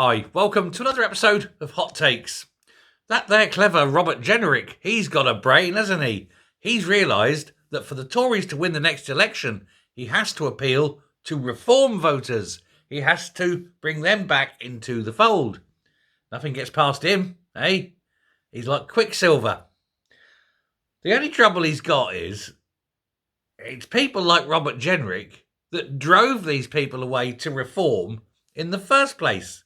Hi, welcome to another episode of Hot Takes. That there clever Robert Jenrick, he's got a brain, hasn't he? He's realised that for the Tories to win the next election, he has to appeal to reform voters. He has to bring them back into the fold. Nothing gets past him, eh? He's like Quicksilver. The only trouble he's got is, it's people like Robert Jenrick that drove these people away to reform in the first place.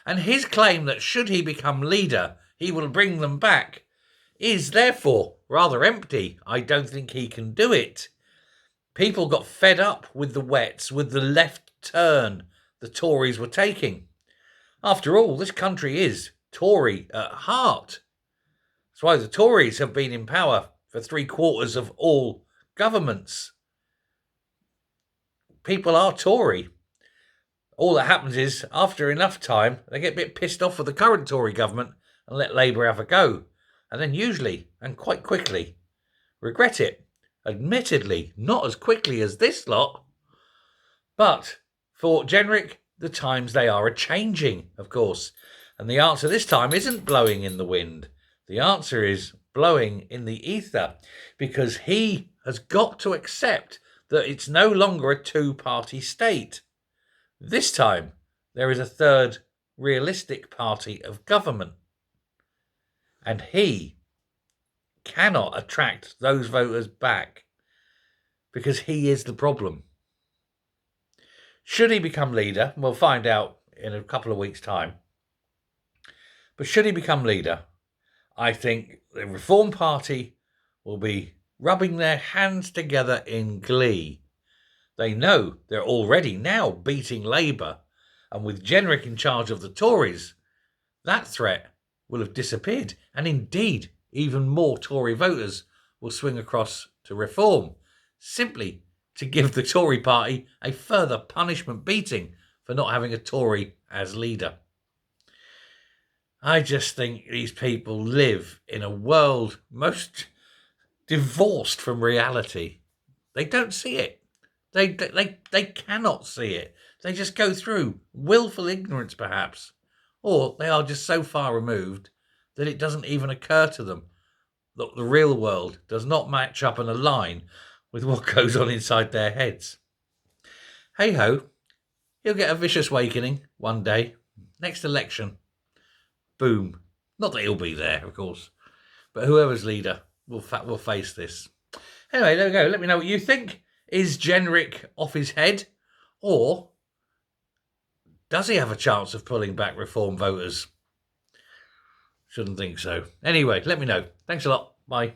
And his claim that should he become leader, he will bring them back, is therefore rather empty. I don't think he can do it. People got fed up with the wets, with the left turn the Tories were taking. After all, this country is Tory at heart. That's why the Tories have been in power for 3/4 of all governments. People are Tory. All that happens is, after enough time, they get a bit pissed off with the current Tory government and let Labour have a go. And then usually, and quite quickly, regret it. Admittedly, not as quickly as this lot. But for Jenrick, the times they are a-changing, of course. And the answer this time isn't blowing in the wind. The answer is blowing in the ether. Because he has got to accept that it's no longer a two-party state. This time, there is a third realistic party of government. And he cannot attract those voters back because he is the problem. Should he become leader, we'll find out in a couple of weeks' time. But should he become leader, I think the Reform Party will be rubbing their hands together in glee. They know they're already now beating Labour, and with Jenrick in charge of the Tories, that threat will have disappeared, and indeed, even more Tory voters will swing across to Reform, simply to give the Tory party a further punishment beating for not having a Tory as leader. I just think these people live in a world most divorced from reality. They don't see it. They cannot see it. They just go through willful ignorance, perhaps. Or they are just so far removed that it doesn't even occur to them that the real world does not match up and align with what goes on inside their heads. Hey-ho, he'll get a vicious awakening one day. Next election. Boom. Not that he'll be there, of course. But whoever's leader will face this. Anyway, there we go. Let me know what you think. Is Jenrick off his head? Or does he have a chance of pulling back Reform voters? Shouldn't think so. Anyway, let me know. Thanks a lot. Bye.